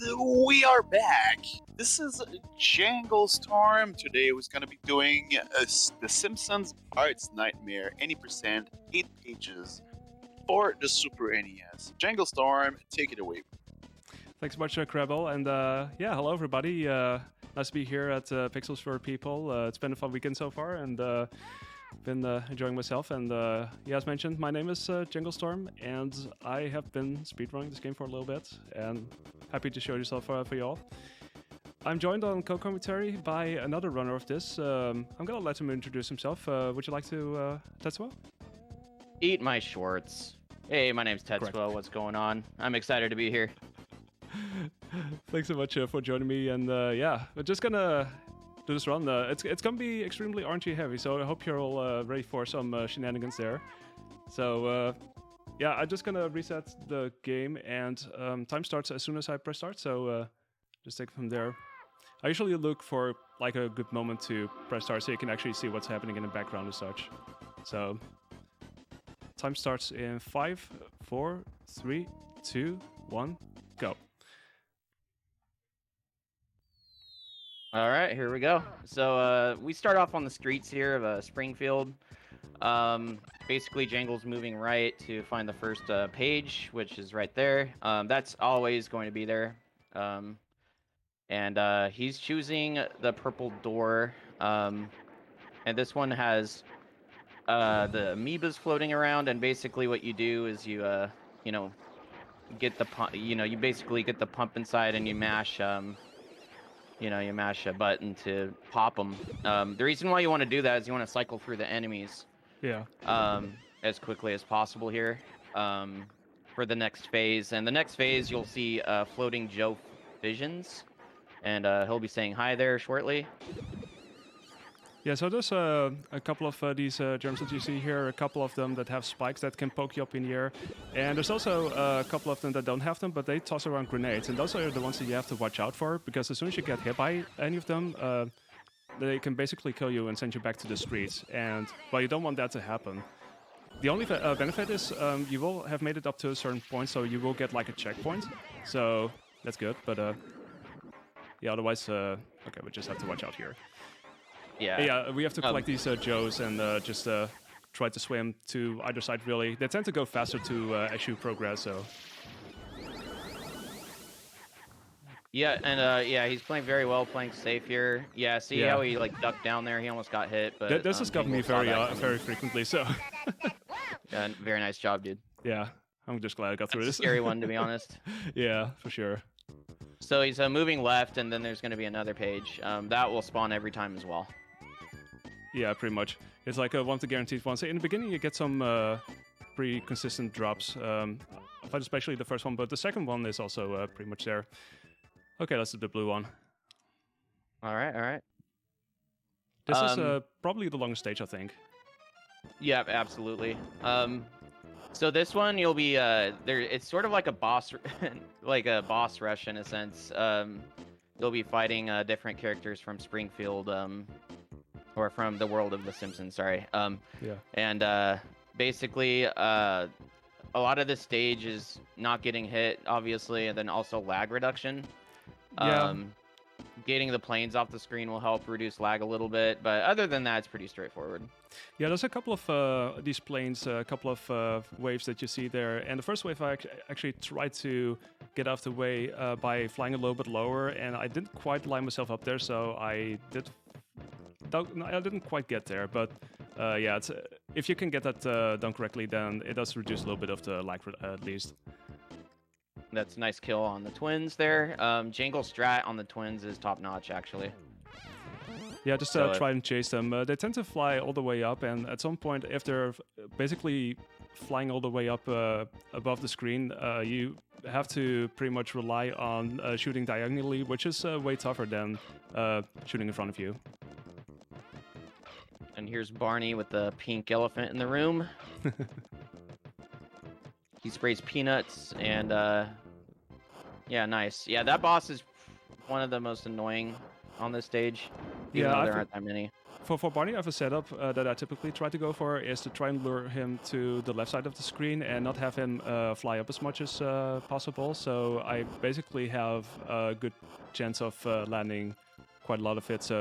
we are back. This is Janglestorm. Today we're going to be doing the Simpsons Bart's Nightmare, any percent, 8 pages for the Super NES. Janglestorm, take it away. Thanks so much, Krebel, and yeah, hello everybody. Nice to be here at Pixels for People. It's been a fun weekend so far, and been enjoying myself. And yeah, as mentioned, my name is Janglestorm, and I have been speedrunning this game for a little bit, and happy to show yourself for y'all. I'm joined on co-commentary by another runner of this. I'm gonna let him introduce himself. Would you like to, Tetsuo? Eat my shorts. Hey, my name's Tetsuo. Correct. What's going on? I'm excited to be here. Thanks so much for joining me, and yeah, we're just gonna do this run. It's gonna be extremely RNG heavy, so I hope you're all ready for some shenanigans there. So yeah, I'm just gonna reset the game, and time starts as soon as I press start, so just take it from there. I usually look for like a good moment to press start so you can actually see what's happening in the background and such. So time starts in 5, 4, 3, 2, 1, go. All right, here we go. So we start off on the streets here of Springfield. Basically, Jangle's moving right to find the first page, which is right there. That's always going to be there. And he's choosing the purple door. And this one has the amoebas floating around. And basically, what you do is you get the pump. You basically get the pump inside, and you mash. You mash a button to pop them. The reason why you want to do that is you want to cycle through the enemies. Yeah. As quickly as possible here. For the next phase, and the next phase you'll see floating Joe visions, and he'll be saying hi there shortly. Yeah, so there's a couple of these germs that you see here, a couple of them that have spikes that can poke you up in the air, and there's also a couple of them that don't have them, but they toss around grenades, and those are the ones that you have to watch out for, because as soon as you get hit by any of them, they can basically kill you and send you back to the streets, and, well, you don't want that to happen. The only benefit is you will have made it up to a certain point, so you will get like a checkpoint, so that's good, but yeah, otherwise, okay, we just have to watch out here. Yeah, we have to collect these Joes and just try to swim to either side, really. They tend to go faster as you progress, so... Yeah, and yeah, he's playing very well, playing safe here. Yeah, see how he like ducked down there? He almost got hit, but... This has got me very frequently, so... Yeah, very nice job, dude. Yeah, I'm just glad I got through this. A scary one, to be honest. Yeah, for sure. So he's moving left, and then there's going to be another page. That will spawn every time as well. Yeah, pretty much. It's like one of the guaranteed ones. In the beginning, you get some pretty consistent drops. But especially the first one, but the second one is also pretty much there. Okay, let's do the blue one. All right. This is probably the longest stage, I think. Yeah, absolutely. So this one you'll be there. It's sort of like a boss, like a boss rush in a sense. You'll be fighting different characters from Springfield, or from the world of The Simpsons. Sorry. Yeah. And basically, a lot of this stage is not getting hit, obviously, and then also lag reduction. Yeah. Getting the planes off the screen will help reduce lag a little bit, but other than that, it's pretty straightforward. Yeah, there's a couple of these planes, a couple of waves that you see there, and the first wave I actually tried to get out of the way by flying a little bit lower, and I didn't quite line myself up there, so I didn't quite get there, but yeah, if you can get that done correctly, then it does reduce a little bit of the lag at least. That's a nice kill on the twins there. Jangle strat on the twins is top notch, actually. Yeah, just try and chase them. They tend to fly all the way up, and at some point, if they're basically flying all the way up above the screen, you have to pretty much rely on shooting diagonally, which is way tougher than shooting in front of you. And here's Barney with the pink elephant in the room. He sprays peanuts, and yeah, nice. Yeah, that boss is one of the most annoying on this stage. Even though there aren't that many. For Barney, I have a setup that I typically try to go for is to try and lure him to the left side of the screen and not have him fly up as much as possible. So I basically have a good chance of landing quite a lot of hits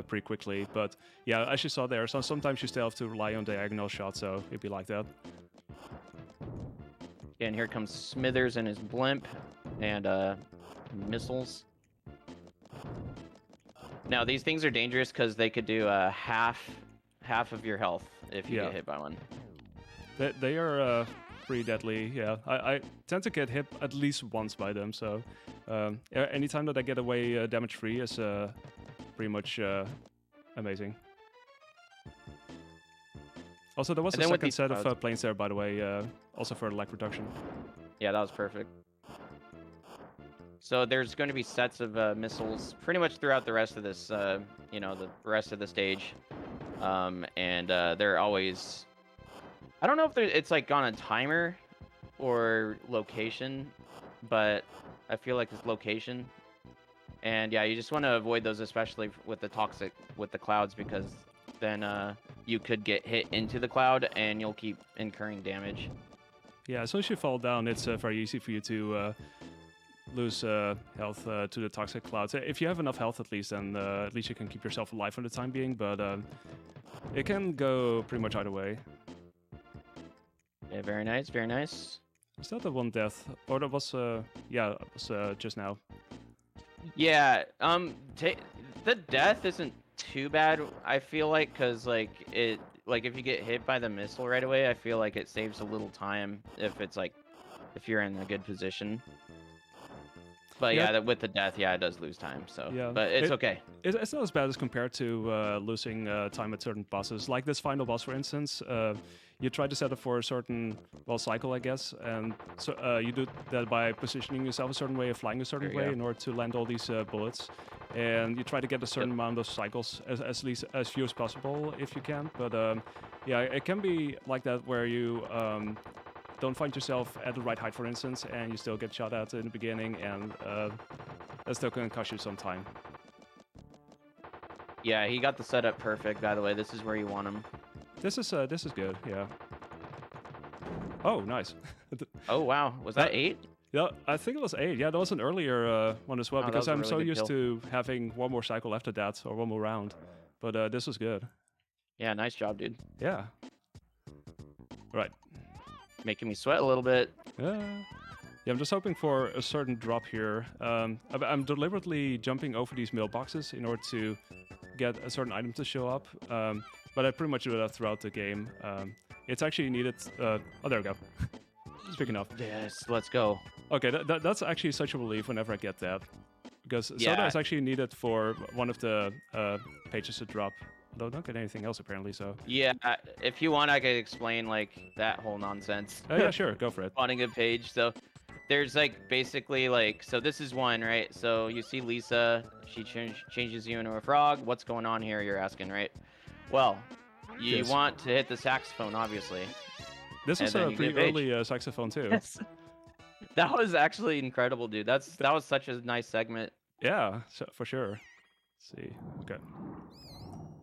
pretty quickly. But yeah, as you saw there, so sometimes you still have to rely on diagonal shots, so it'd be like that. And here comes Smithers and his blimp and missiles. Now these things are dangerous because they could do half of your health if you get hit by one. They are pretty deadly. Yeah, I tend to get hit at least once by them. So anytime that I get away damage free is pretty much amazing. Also, there was a second set of planes there, by the way, also for lag reduction. Yeah, that was perfect. So there's going to be sets of missiles pretty much throughout the rest of this, you know, the rest of the stage. And they're always... I don't know if it's like on a timer or location, but I feel like it's location. And yeah, you just want to avoid those, especially with the clouds, because then you could get hit into the cloud and you'll keep incurring damage. Yeah, as soon as you fall down, it's very easy for you to lose health to the toxic clouds. If you have enough health, at least, then at least you can keep yourself alive for the time being. But it can go pretty much either way. Yeah, very nice, very nice. Is that the one death? Or that was, yeah, it was just now. Yeah, the death isn't too bad, I feel like, because, like, if you get hit by the missile right away, I feel like it saves a little time if it's, like, if you're in a good position. But yeah, with the death, yeah, it does lose time, so, yeah, but it's okay. It's not as bad as compared to losing time at certain bosses. Like this final boss, for instance, you try to set up for a certain, well, cycle, I guess, and so you do that by positioning yourself a certain way or flying a certain way in order to land all these bullets. And you try to get a certain amount of cycles, as least as few as possible if you can. But yeah, it can be like that where you don't find yourself at the right height, for instance, and you still get shot at in the beginning, and that still can cost you some time. Yeah, he got the setup perfect, by the way. This is where you want him. This is good, yeah. Oh, nice. Oh, wow. Was that 8? Yeah, I think it was 8. Yeah, that was an earlier one as well, because I'm really so used kill. to having one more cycle after that, or one more round. But this was good. Yeah, nice job, dude. Yeah. Right. Making me sweat a little bit. Yeah, I'm just hoping for a certain drop here. I'm deliberately jumping over these mailboxes in order to get a certain item to show up. But I pretty much do that throughout the game. It's actually needed... oh, there we go. Speaking of. Yes, let's go. Okay, that's actually such a relief whenever I get that. Because soda is actually needed for one of the pages to drop. Though I don't get anything else, apparently, so... Yeah, if you want, I could explain, like, that whole nonsense. Yeah, sure, go for it. Spawning a page, so... There's, like, basically, like... So this is one, right? So you see Lisa, she changes you into a frog. What's going on here, you're asking, right? Well, you want to hit the saxophone, obviously. This was a pretty early saxophone, too. Yes. That was actually incredible, dude. That was such a nice segment. Yeah, for sure. Let's see. Okay.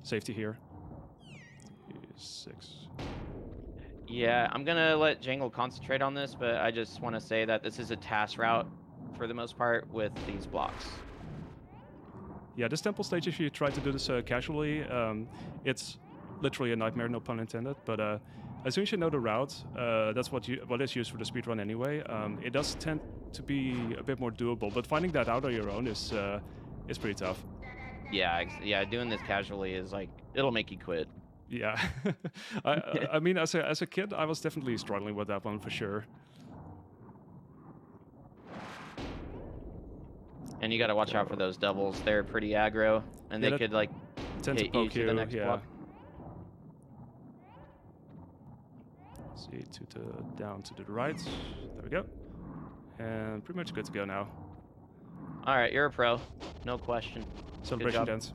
Safety here. 6. Yeah, I'm gonna let Jangle concentrate on this, but I just want to say that this is a task route for the most part with these blocks. Yeah, this temple stage, if you try to do this casually, it's literally a nightmare, no pun intended. But as soon as you know the route, that's what is used for the speedrun anyway. It does tend to be a bit more doable, but finding that out on your own is pretty tough. Yeah, doing this casually is like, it'll make you quit. Yeah. I mean, as a kid, I was definitely struggling with that one for sure. And you gotta watch out for those doubles. They're pretty aggro, and they could, like, hit you to the next block. See, down to the right. There we go. And pretty much good to go now. Alright, you're a pro. No question. Celebration dance.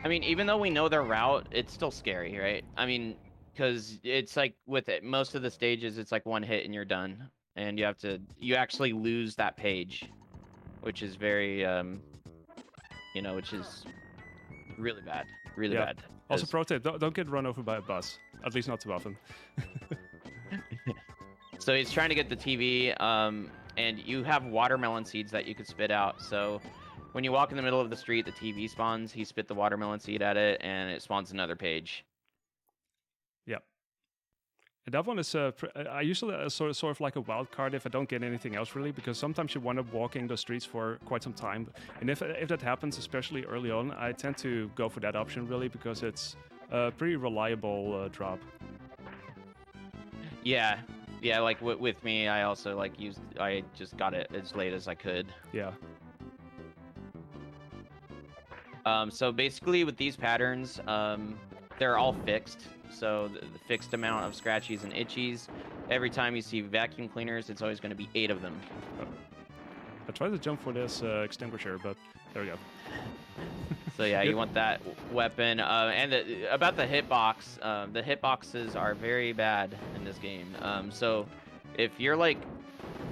I mean, even though we know their route, it's still scary, right? I mean, because it's like with it, most of the stages, it's like one hit and you're done. And you actually lose that page, which is very, which is really bad. really Yeah. bad. Also, 'cause- pro tip: don't get run over by a bus. At least not too often. So he's trying to get the TV, and you have watermelon seeds that you could spit out. So when you walk in the middle of the street, the TV spawns. He spit the watermelon seed at it, and it spawns another page. Yeah. And that one is I usually sort of like a wild card if I don't get anything else really, because sometimes you wind up walking the streets for quite some time, and if that happens, especially early on, I tend to go for that option really because it's a pretty reliable drop. Yeah, like with me, I also like I just got it as late as I could. Yeah. So basically with these patterns, they're all fixed. So the fixed amount of scratchies and itchies. Every time you see vacuum cleaners, it's always going to be 8 of them. I tried to jump for this extinguisher, but there we go. So yeah, you want that weapon. And about the hitbox, the hitboxes are very bad in this game. So if you're like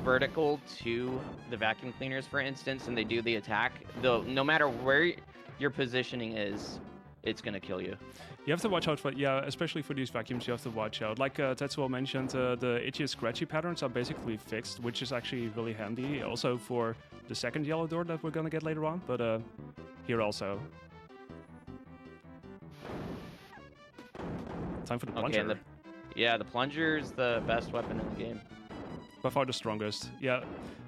vertical to the vacuum cleaners, for instance, and they do the attack, no matter where your positioning is, it's gonna kill you. You have to watch out for, especially for these vacuums, you have to watch out. Like Tetsuo mentioned, the itchy and scratchy patterns are basically fixed, which is actually really handy. Also for the second yellow door that we're gonna get later on, but here also. Time for the plunger. Okay, the plunger is the best weapon in the game. By far the strongest. Yeah,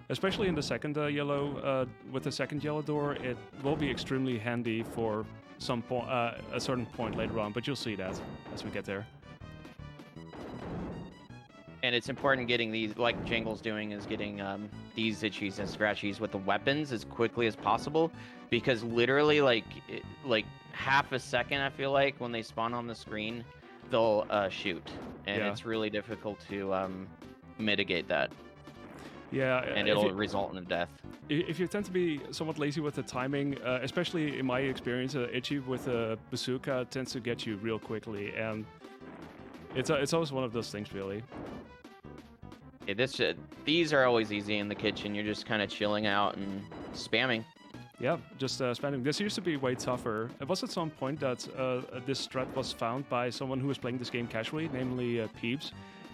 especially in the second yellow, with the second yellow door, it will be extremely handy for a certain point later on, but you'll see that as we get there. And it's important getting these, like Jangle's doing, is getting these itchies and scratchies with the weapons as quickly as possible, because literally like half a second, I feel like, when they spawn on the screen, they'll shoot, and it's really difficult to mitigate that. Yeah, and it'll result in a death. If you tend to be somewhat lazy with the timing, especially in my experience, itchy with a bazooka tends to get you real quickly, and it's always one of those things, really. Yeah, these are always easy in the kitchen. You're just kind of chilling out and spamming. Yeah, just spamming. This used to be way tougher. It was at some point that this strat was found by someone who was playing this game casually, namely Peeps,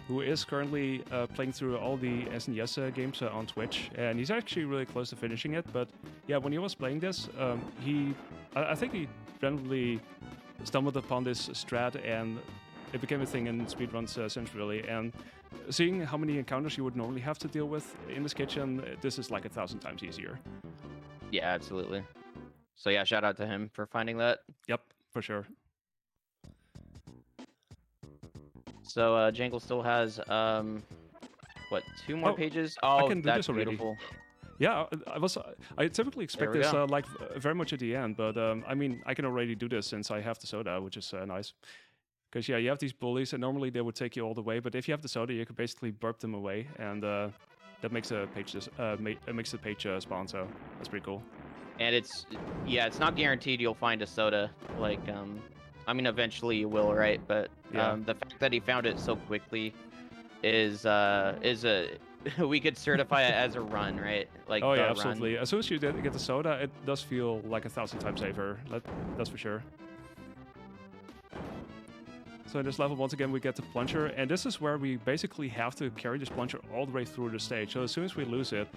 who is currently playing through all the SNES games on Twitch, and he's actually really close to finishing it. But yeah, when he was playing this, I think he randomly stumbled upon this strat, and it became a thing in speedruns since really. And seeing how many encounters you would normally have to deal with in this kitchen, this is like 1,000 times easier. Yeah, absolutely. So yeah, shout out to him for finding that. Yep, for sure. So Jangle still has what, 2 more pages? Oh, I can do that's this already. beautiful. Yeah, I typically expect this like very much at the end, but I mean, I can already do this since I have the soda, which is nice. Because yeah, you have these bullies, and normally they would take you all the way, but if you have the soda, you can basically burp them away, and that makes a page makes the page spawn. So that's pretty cool. And it's not guaranteed you'll find a soda. Like I mean, eventually you will, right? But the fact that he found it so quickly is we could certify it as a run, right? Like, oh yeah, absolutely. Run. As soon as you get the soda, it does feel like 1,000 times safer. That's for sure. So in this level, once again, we get the plunger, and this is where we basically have to carry this plunger all the way through the stage. So as soon as we lose it,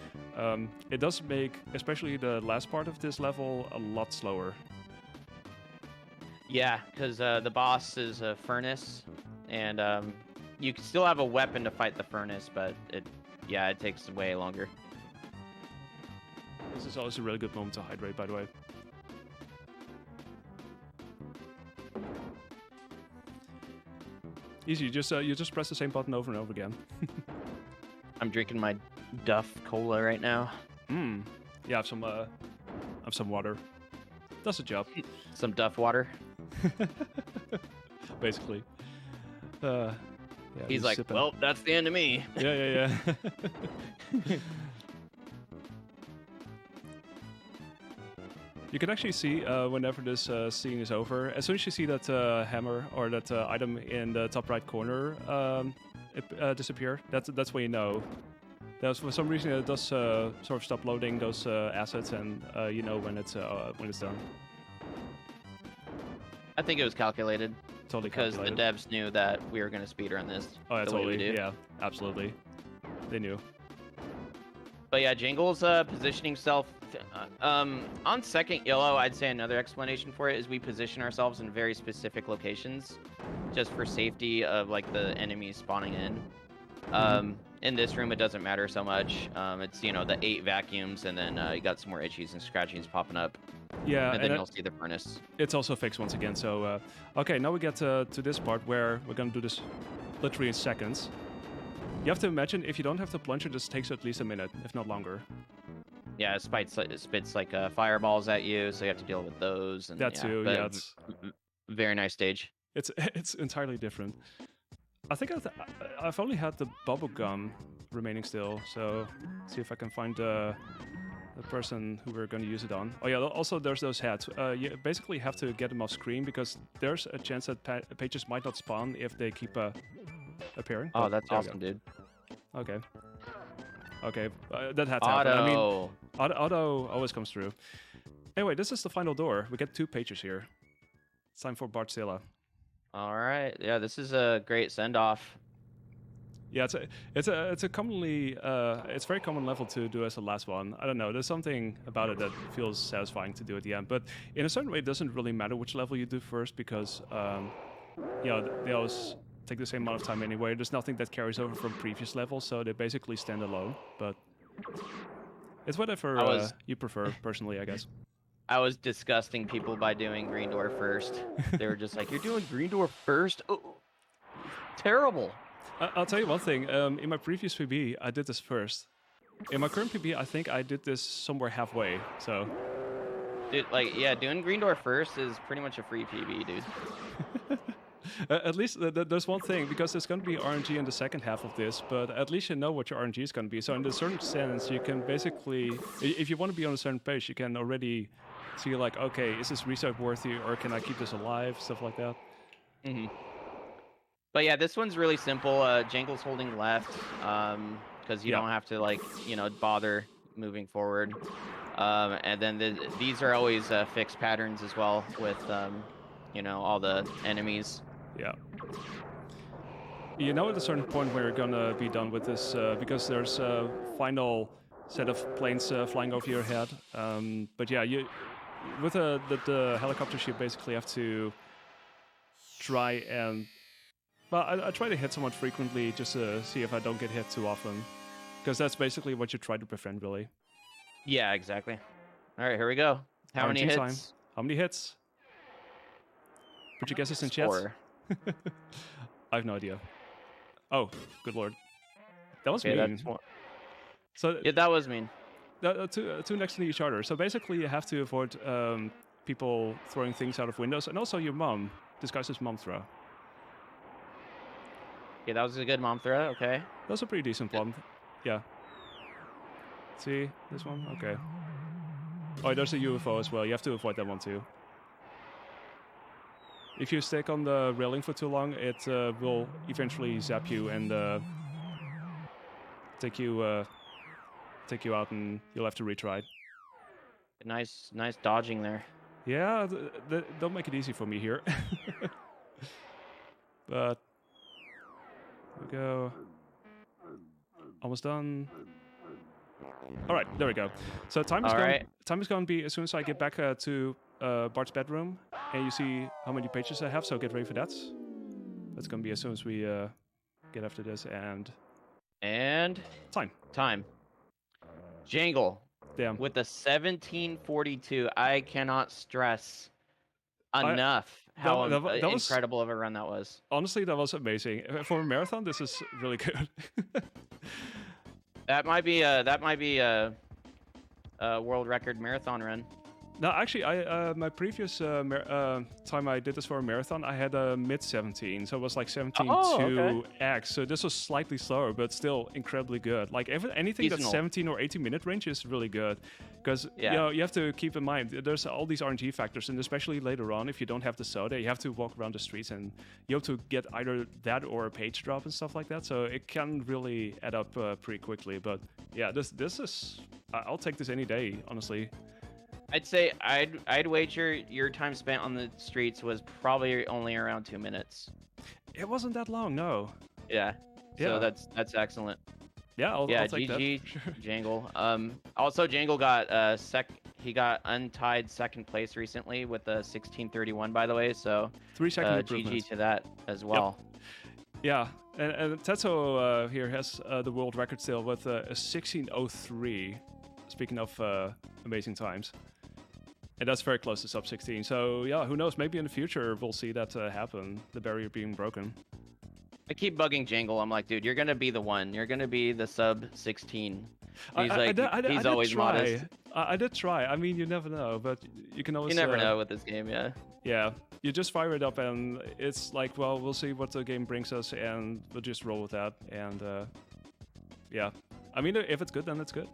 it does make, especially the last part of this level, a lot slower. Yeah, because the boss is a furnace, and you can still have a weapon to fight the furnace, but it takes way longer. This is always a really good moment to hydrate, by the way. Easy, you just press the same button over and over again. I'm drinking my Duff Cola right now. Yeah, I have some water. Does the job. Some Duff water. Basically. Yeah, he's like, sipping. Well, that's the end of me. Yeah. You can actually see whenever this scene is over, as soon as you see that hammer or that item in the top right corner disappear, that's when you know. For some reason it does sort of stop loading those assets, and you know when it's done. I think it was calculated. Totally Because calculated. the devs knew that we were going to speedrun this. Oh, yeah, the way we totally. do. Yeah, absolutely. They knew. But yeah, Jingle's positioning himself on second yellow. I'd say another explanation for it is we position ourselves in very specific locations, just for safety of like the enemies spawning in. In this room, it doesn't matter so much. It's the 8 vacuums, and then you got some more itchies and scratchies popping up. Yeah, And then you'll see the furnace. It's also fixed once again. So, okay, now we get to this part where we're gonna do this literally in seconds. You have to imagine if you don't have the plunger, this takes at least a minute, if not longer. Yeah, it spits like fireballs at you, so you have to deal with those. And That too, but yeah. It's very nice stage. it's entirely different. I think I've only had the bubble gum remaining still, so let's see if I can find the person who we're going to use it on. Oh yeah, also there's those hats. You basically have to get them off screen because there's a chance that pages might not spawn if they keep appearing. Oh, that's awesome, dude. Okay. Okay, that had to happen. I mean, Auto. auto always comes through. Anyway, this is the final door. We get 2 pages here. It's time for Bartzilla. All right. Yeah, this is a great send off. Yeah, it's a commonly it's very common level to do as the last one. I don't know. There's something about it that feels satisfying to do at the end. But in a certain way, it doesn't really matter which level you do first because they always take the same amount of time anyway. There's nothing that carries over from previous levels, so they basically stand alone. But it's whatever you prefer, personally, I guess. I was disgusting people by doing green door first. They were just like, "You're doing green door first? Oh, terrible." I'll tell you one thing. In my previous PB, I did this first. In my current PB, I think I did this somewhere halfway. So, Dude, doing green door first is pretty much a free PB, dude. at least there's one thing, because there's going to be RNG in the second half of this, but at least you know what your RNG is going to be. So in a certain sense, you can basically, if you want to be on a certain page, you can already see like, okay, is this restart worthy, or can I keep this alive, stuff like that. Mm-hmm. But yeah, this one's really simple. Jangle's holding left, because you don't have to bother moving forward. And then these are always fixed patterns as well with all the enemies. Yeah. You know at a certain point where you're gonna be done with this, because there's a final set of planes flying over your head. But yeah, with the helicopters, you basically have to try and... Well, I try to hit someone frequently just to see if I don't get hit too often. Because that's basically what you try to prevent, really. Yeah, exactly. All right, here we go. How many hits? Time. How many hits? Put your guesses in chat. I have no idea. Oh, good lord. That was mean. So yeah, that was mean. Two next to each other. So basically you have to avoid people throwing things out of windows. And also your mom, disguised as mom throw. Yeah, that was a good mom throw, okay. That's a pretty decent one. Yeah. See, this one? Okay. Oh, there's a UFO as well. You have to avoid that one too. If you stick on the railing for too long, it will eventually zap you and take you out, and you'll have to retry. Nice dodging there. Yeah, don't make it easy for me here. But we go. Almost done. All right, there we go. So time is going to be as soon as I get back to Bart's bedroom, and you see how many pages I have. So get ready for that. That's going to be as soon as we get after this and time. Jangle. Damn. With the 1742, I cannot stress enough how incredible of a run that was. Honestly, that was amazing. For a marathon, this is really good. That might be a world record marathon run. No, actually, my previous time I did this for a marathon, I had a mid-17, so it was like 17.2x. So this was slightly slower, but still incredibly good. Like anything that's 17 or 18 minute range is really good, because you have to keep in mind there's all these RNG factors, and especially later on, if you don't have the soda, you have to walk around the streets, and you have to get either that or a page drop and stuff like that. So it can really add up pretty quickly. But yeah, this is I'll take this any day, honestly. I'd say I'd wager your time spent on the streets was probably only around 2 minutes. It wasn't that long, no. Yeah. Yeah. So that's excellent. Yeah, I'll take that. GG, Sure. Jangle. Also Jangle got he got untied second place recently with a 16:31, by the way. So 3-second improvement. GG to that as well. Yeah, and Tetsuo here has the world record still with a 16:03. Speaking of amazing times, and that's very close to sub 16. So yeah, who knows? Maybe in the future we'll see that happen. The barrier being broken. I keep bugging Jangle. I'm like, dude, you're gonna be the one. You're gonna be the sub 16. He's he's always modest. I did try. I mean, you never know, but you can always. You never know with this game, yeah. Yeah, you just fire it up, and it's like, well, we'll see what the game brings us, and we'll just roll with that. And yeah, I mean, if it's good, then it's good.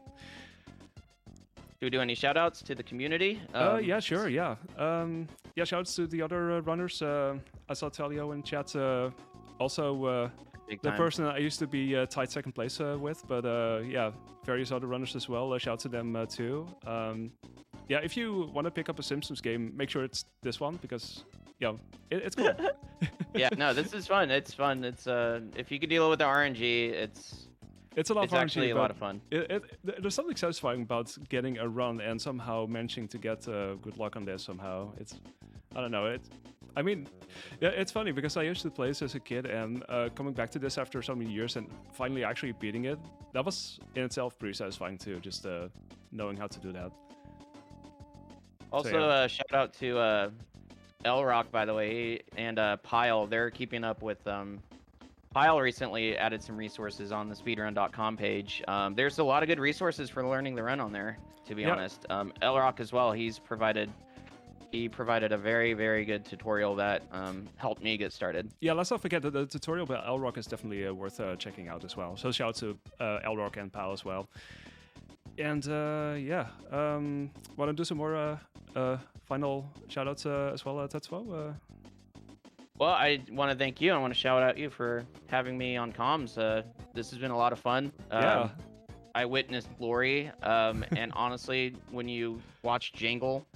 Do we do any shout outs to the community? Yeah, sure, yeah. Yeah, shout outs to the other runners. I saw Telio in chat. Also, the person I used to be tied second place with, but yeah, various other runners as well. Shout out to them too. Yeah, if you want to pick up a Simpsons game, make sure it's this one because, yeah, it's cool. Yeah, no, this is fun. It's fun. It's if you can deal with the RNG, it's a lot of RNG, actually a lot of fun. There's something satisfying about getting a run and somehow managing to get good luck on this somehow. I don't know. I mean, yeah, it's funny because I used to play this as a kid, and coming back to this after so many years and finally actually beating it, that was in itself pretty satisfying too, just knowing how to do that. Also, So, yeah. Shout out to L-Rock, by the way, and Pile. They're keeping up with... Pile recently added some resources on the speedrun.com page. There's a lot of good resources for learning the run on there, to be honest. L-Rock as well, he provided a very, very good tutorial that helped me get started. Yeah, let's not forget that the tutorial about L-Rock is definitely worth checking out as well. So shout out to L-Rock and Pal as well. And yeah, want to do some more final shout outs as well, Tetsuo? Well, I want to thank you. I want to shout out you for having me on comms. This has been a lot of fun. Yeah. I witnessed glory. And honestly, when you watch Jangle,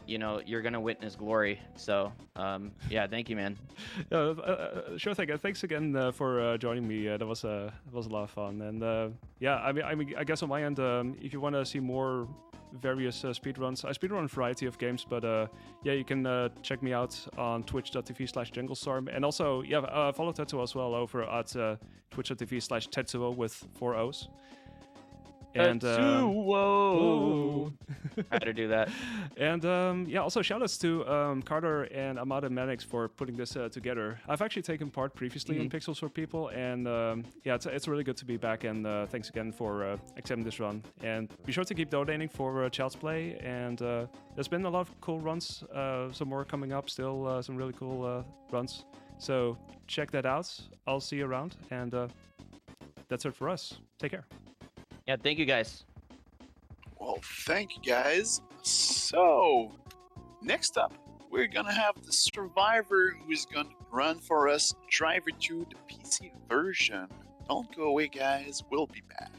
you know, you're gonna witness glory. So yeah, thank you, man. Sure thing. Thanks again for joining me. That was a lot of fun. And yeah, I mean, I guess on my end, if you want to see more various speedruns, I speedrun a variety of games, but yeah, you can check me out on twitch.tv/janglestorm, and also yeah, follow Tetsuo as well over at twitch.tv/Tetsuo with 4 O's. And Tetsuo! How to do that. And yeah, also shoutouts to Carter and Amada Mannix for putting this together. I've actually taken part previously in Pixels for People, and yeah, it's really good to be back. And thanks again for accepting this run. And be sure to keep donating for Child's Play. And there's been a lot of cool runs. Some more coming up still. Some really cool runs. So check that out. I'll see you around. And that's it for us. Take care. Yeah, thank you guys. Well, thank you guys. So, next up, we're gonna have the survivor who is gonna run for us Driver 2, the PC version. Don't go away, guys. We'll be back.